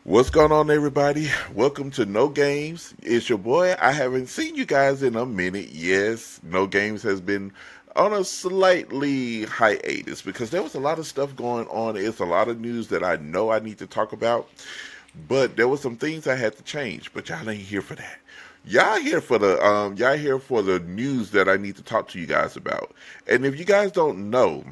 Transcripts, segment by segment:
What's going on, everybody? Welcome to No Games. It's your boy. I haven't seen you guys in a minute. Yes, No Games has been on a slightly hiatus because there was a lot of stuff going on. It's a lot of news that I know I need to talk about, but there were some things I had to change. But y'all ain't here for that. Y'all here for the news that I need to talk to you guys about. And if you guys don't know,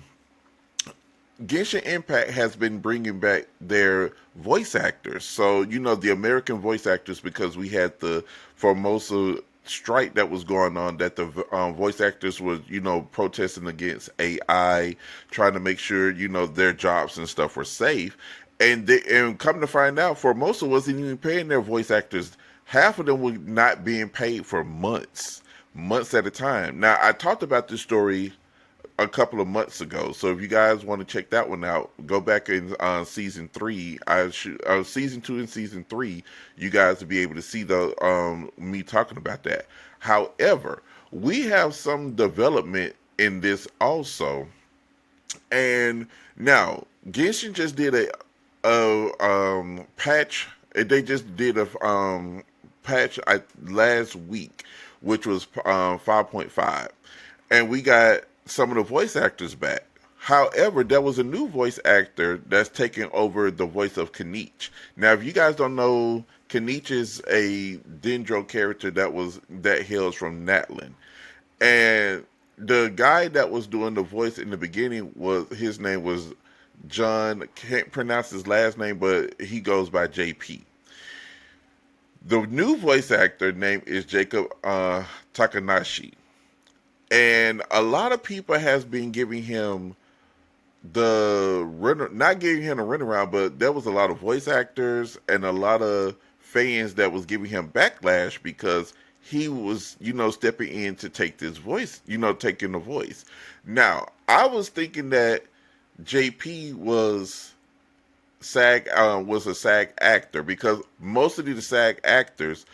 Genshin Impact has been bringing back their voice actors. So, the American voice actors, because we had the Formosa strike that was going on, that the voice actors were, protesting against AI, trying to make sure, their jobs and stuff were safe. And come to find out, Formosa wasn't even paying their voice actors. Half of them were not being paid for months at a time. Now, I talked about this story a couple of months ago. So if you guys want to check that one out, go back in season three. Season two and season three. You guys will be able to see the me talking about that. However, we have some development in this also, and now Genshin just did a patch. They just did a patch last week, which was 5.5, and we got some of the voice actors back. However, there was a new voice actor that's taking over the voice of Kennilo. Now, if you guys don't know, Kennilo is a Dendro character that hails from Natlan, and the guy that was doing the voice in the beginning was his name was John. Can't pronounce his last name, but he goes by JP. The new voice actor name is Jacob Takanashi, and a lot of people has been giving him not giving him a runaround, but there was a lot of voice actors and a lot of fans that was giving him backlash because he was, stepping in to take this voice, taking the voice. Now, I was thinking that JP was a SAG actor because most of the SAG actors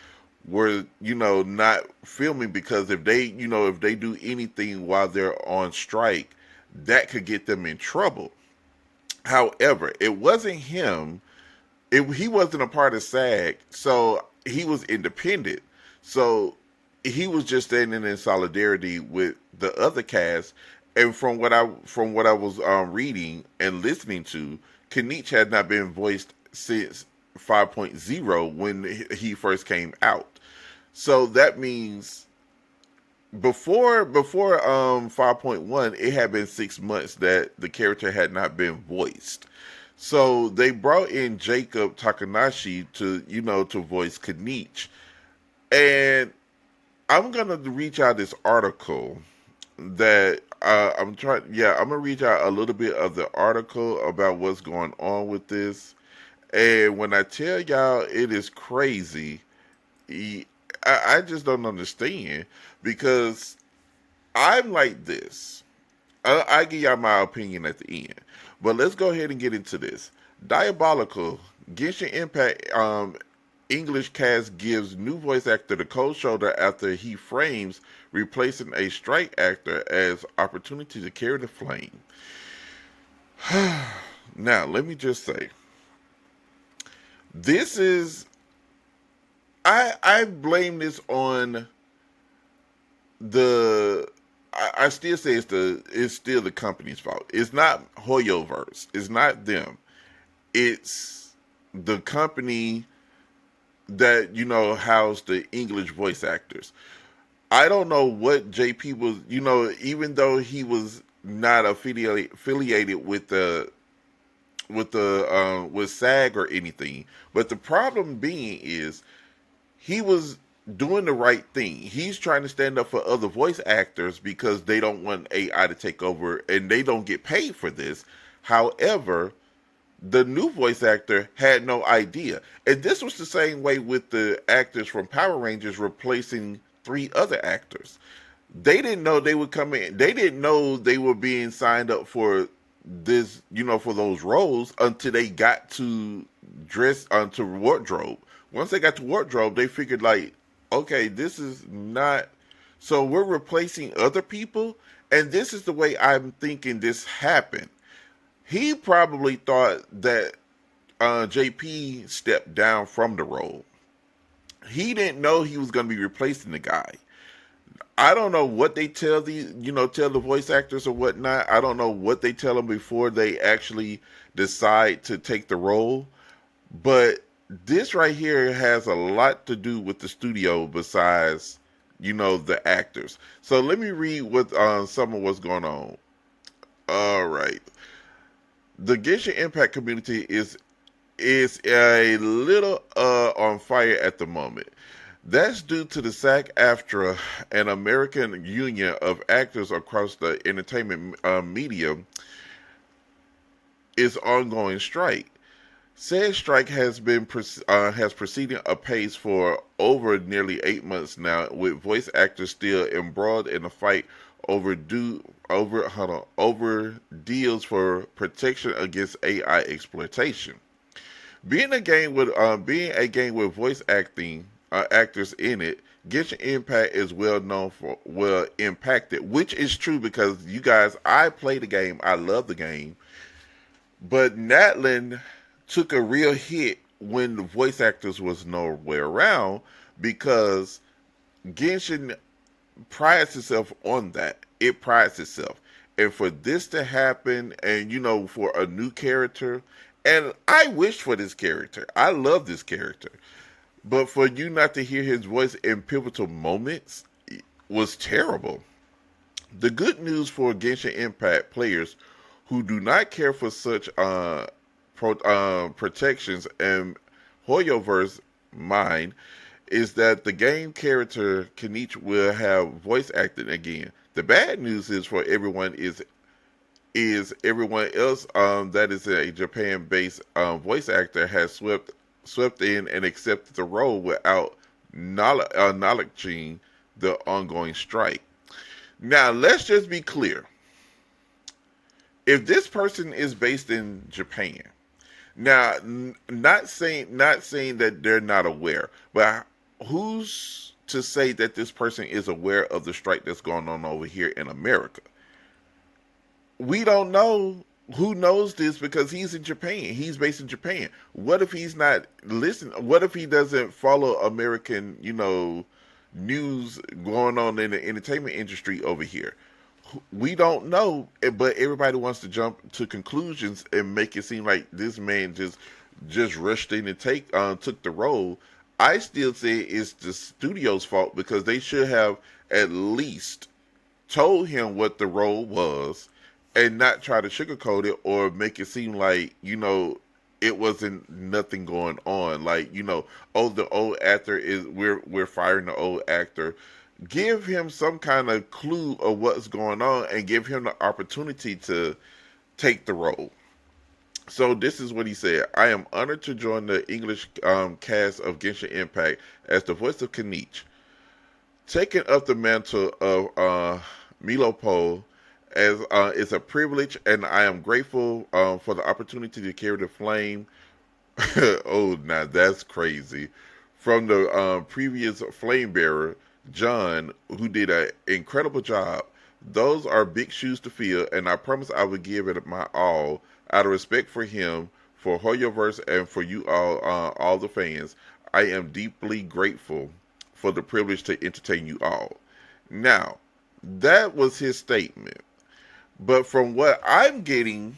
were not filming because if they do anything while they're on strike, that could get them in trouble. However, it wasn't him. He wasn't a part of SAG, so he was independent. So he was just standing in solidarity with the other cast. And from what I was reading and listening to, Kennilo had not been voiced since 5.0 when he first came out. So that means before 5.1, it had been 6 months that the character had not been voiced. So they brought in Jacob Takanashi to voice Kennilo. And I'm gonna reach out this article that I'm gonna reach out a little bit of the article about what's going on with this. And when I tell y'all it is crazy, I just don't understand because I'm like this. I give y'all my opinion at the end, but let's go ahead and get into this. Diabolical Genshin Impact English cast gives new voice actor the cold shoulder after he frames replacing a strike actor as opportunity to carry the flame. Now, let me just say, this is I blame this on the I still say it's still the company's fault. It's not Hoyoverse. It's not them. It's the company that housed the English voice actors. I don't know what JP was. Even though he was not affiliated with SAG or anything, but the problem being is he was doing the right thing. He's trying to stand up for other voice actors because they don't want AI to take over and they don't get paid for this. However, the new voice actor had no idea. And this was the same way with the actors from Power Rangers replacing three other actors. They didn't know they would come in. They didn't know they were being signed up for this, for those roles until they got to to wardrobe. Once they got to wardrobe, they figured like, okay, this is not. So we're replacing other people, and this is the way I'm thinking this happened. He probably thought that JP stepped down from the role. He didn't know he was going to be replacing the guy. I don't know what they tell tell the voice actors or whatnot. I don't know what they tell them before they actually decide to take the role. But this right here has a lot to do with the studio besides, the actors. So let me read what some of what's going on. All right. The Genshin Impact community is a little on fire at the moment. That's due to the SAG-AFTRA, an American union of actors across the entertainment media, is ongoing strike. Said strike has proceeded apace for over nearly 8 months now, with voice actors still embroiled in a fight over deals for protection against AI exploitation. Being a game with voice acting actors in it, Genshin Impact is well impacted, which is true because you guys, I play the game, I love the game, but Natlan took a real hit when the voice actors was nowhere around because Genshin prides itself on that. It prides itself. And for this to happen, and for a new character, and I wish for this character. I love this character. But for you not to hear his voice in pivotal moments was terrible. The good news for Genshin Impact players who do not care for such protections and Hoyoverse mind is that the game character Kenichi will have voice acting again. The bad news is for everyone is everyone else that is a Japan-based voice actor has swept in and accepted the role without acknowledging the ongoing strike. Now, let's just be clear. If this person is based in Japan, now not saying that they're not aware, but who's to say that this person is aware of the strike that's going on over here in America? We don't know who knows this because he's in Japan. He's based in Japan. What if he's not listening? What if he doesn't follow American, news going on in the entertainment industry over here? We don't know, but everybody wants to jump to conclusions and make it seem like this man just rushed in and took the role. I still say it's the studio's fault because they should have at least told him what the role was and not try to sugarcoat it or make it seem like, it wasn't nothing going on. Like, oh, the old actor we're firing the old actor. Give him some kind of clue of what's going on and give him the opportunity to take the role. So this is what he said. I am honored to join the English cast of Genshin Impact as the voice of Kenichi, taking up the mantle of Milopo as is a privilege, and I am grateful for the opportunity to carry the flame. Oh, now that's crazy. From the previous flame bearer, John, who did an incredible job. Those are big shoes to fill, and I promise I will give it my all out of respect for him, for Hoyoverse, and for you all the fans. I am deeply grateful for the privilege to entertain you all. Now, that was his statement. But from what I'm getting,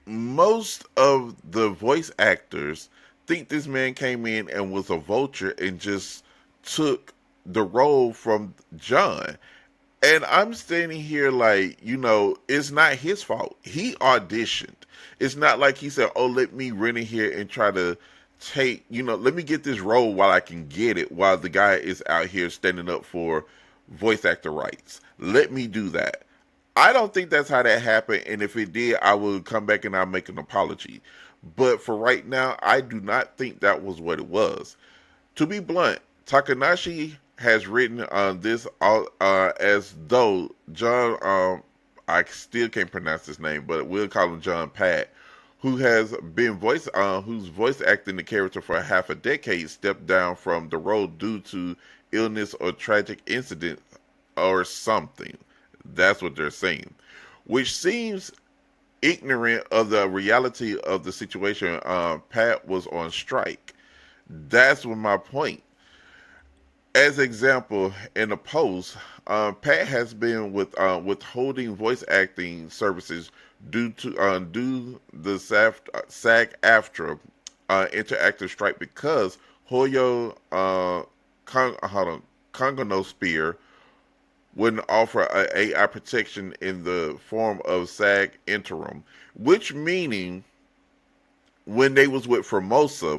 most of the voice actors think this man came in and was a vulture and just took the role from John. And I'm standing here like, it's not his fault. He auditioned. It's not like he said, oh, let me run in here and try to take, let me get this role while I can get it, while the guy is out here standing up for voice actor rights. Let me do that. I don't think that's how that happened. And if it did, I will come back and I'll make an apology. But for right now, I do not think that was what it was. To be blunt, Takanashi has written this as though John, I still can't pronounce his name, but we'll call him John Pat, who has been who's voice acting the character for half a decade, stepped down from the role due to illness or tragic incident or something. That's what they're saying, which seems ignorant of the reality of the situation. Pat was on strike. That's what my point. As example, in the post, Pat has been withholding voice acting services due the SAG-AFTRA interactive strike because Hoyo hold on, Congonosphere wouldn't offer a AI protection in the form of SAG interim, which meaning when they was with Formosa,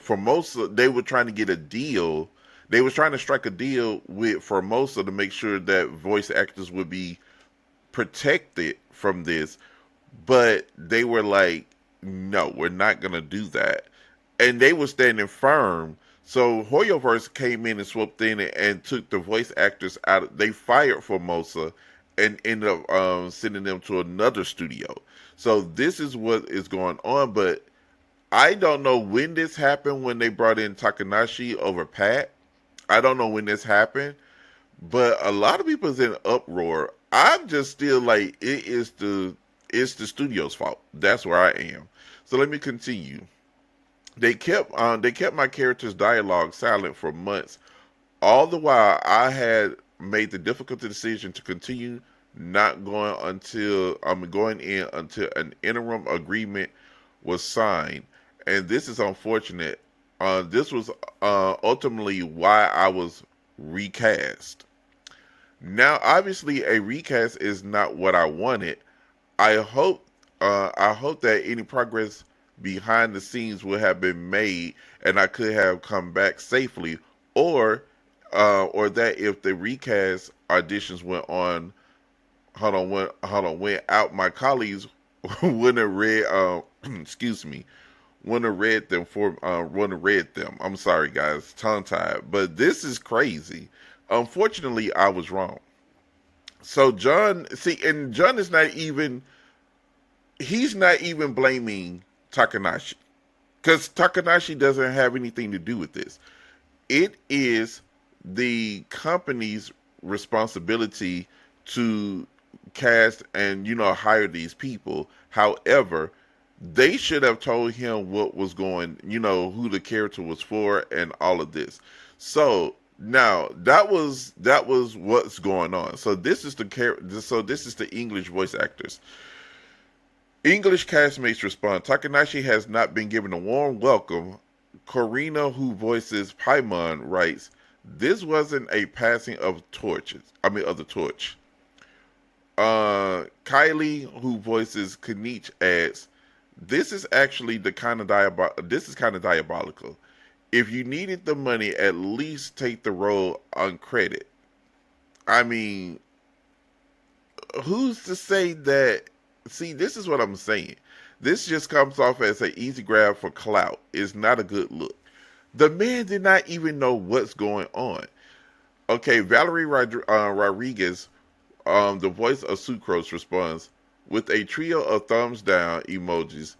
they were trying to get a deal. They was trying to strike a deal with Formosa to make sure that voice actors would be protected from this, but they were like, "No, we're not gonna do that," and they were standing firm. So Hoyoverse came in and swooped in and took the voice actors out. They fired Formosa and ended up sending them to another studio. So this is what is going on, but I don't know when this happened when they brought in Takanashi over Pat. I don't know when this happened, but a lot of people's in uproar. I'm just still like it's the studio's fault. That's where I am. So let me continue. They kept my character's dialogue silent for months. All the while I had made the difficult decision to continue not going until I'm going in until an interim agreement was signed, and this is unfortunate. This was ultimately why I was recast. Now, obviously, a recast is not what I wanted. I hope, I hope that any progress behind the scenes would have been made, and I could have come back safely, or, or that if the recast auditions went on, went out, my colleagues wouldn't have read, excuse me, wouldn't have read them. I'm sorry, guys, tongue tied, but this is crazy. Unfortunately, I was wrong. So John, see, and John is not even he's not even blaming Takanashi because Takanashi doesn't have anything to do with this. It is the company's responsibility to cast and hire these people. However, they should have told him what was going, who the character was for and all of this. So now that was what's going on. So this is the English voice actors. English castmates respond. Takanashi has not been given a warm welcome. Corina, who voices Paimon, writes, "This wasn't a passing of torches. I mean, of the torch." Kylie, who voices Kanich, adds, "This is actually This is kind of diabolical. If you needed the money, at least take the role on credit." I mean, who's to say that? See, this is what I'm saying. This just comes off as an easy grab for clout. It's not a good look. The man did not even know what's going on. Okay, Valerie Rodriguez, the voice of Sucrose, responds with a trio of thumbs down emojis.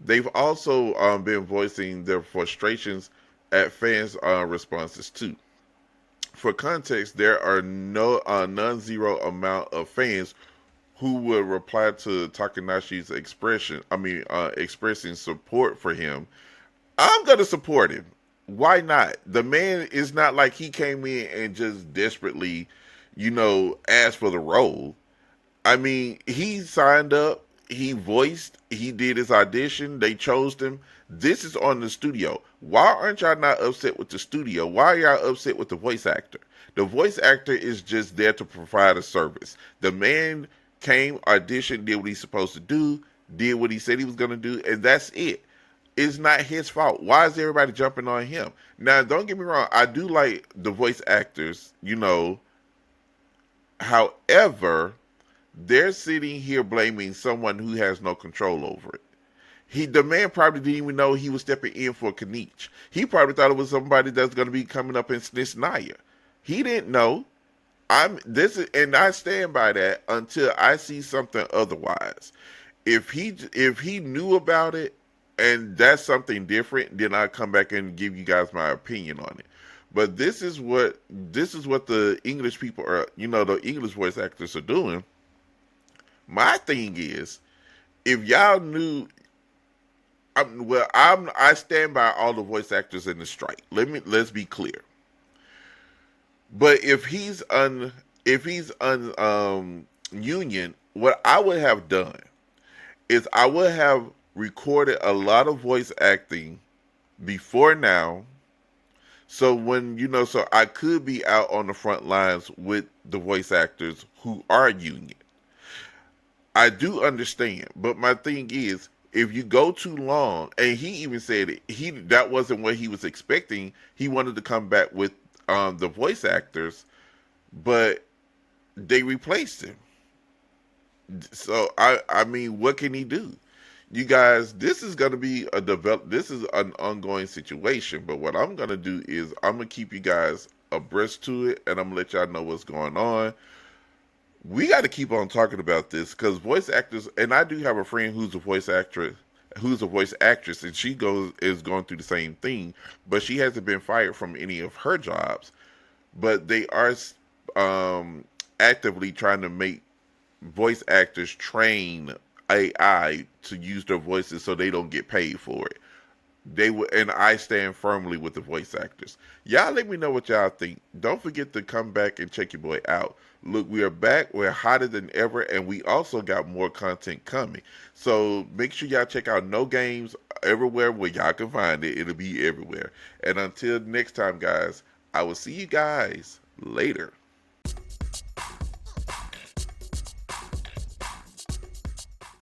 They've also been voicing their frustrations at fans' responses too. For context, there are no non-zero amount of fans who would reply to Takanashi's expressing support for him. I'm gonna support him. Why not? The man is not like he came in and just desperately, asked for the role. I mean, he signed up, he did his audition, they chose him. This is on the studio. Why aren't y'all not upset with the studio? Why are y'all upset with the voice actor? The voice actor is just there to provide a service. The man came, auditioned, did what he's supposed to do, did what he said he was going to do, and that's it. It's not his fault. Why is everybody jumping on him? Now, don't get me wrong. I do like the voice actors. However, they're sitting here blaming someone who has no control over it. The man probably didn't even know he was stepping in for Kanich. He probably thought it was somebody that's going to be coming up in Snisnaya. He didn't know. And I stand by that until I see something otherwise. If he knew about it and that's something different, then I come back and give you guys my opinion on it. But this is what the English people are, the English voice actors are doing. My thing is, If y'all knew, I stand by all the voice actors in the strike. Let's be clear. But if he's un union, what I would have done is I would have recorded a lot of voice acting before now. So so I could be out on the front lines with the voice actors who are union. I do understand, but my thing is, if you go too long, and he even said it, he that wasn't what he was expecting. He wanted to come back with the voice actors, but they replaced him. So I mean, what can he do? You guys, this is gonna be a develop. This is an ongoing situation. But what I'm gonna do is I'm gonna keep you guys abreast to it, and I'm gonna let y'all know what's going on. We got to keep on talking about this because voice actors, and I do have a friend who's a voice actress, and she goes is going through the same thing, but she hasn't been fired from any of her jobs. But they are um, actively trying to make voice actors train AI to use their voices so they don't get paid for it. They will, and I stand firmly with the voice actors. Y'all let me know what y'all think. Don't forget to come back and check your boy out. Look, we are back. We're hotter than ever, and we also got more content coming. So make sure y'all check out No Games everywhere where y'all can find it. It'll be everywhere. And until next time, guys, I will see you guys later.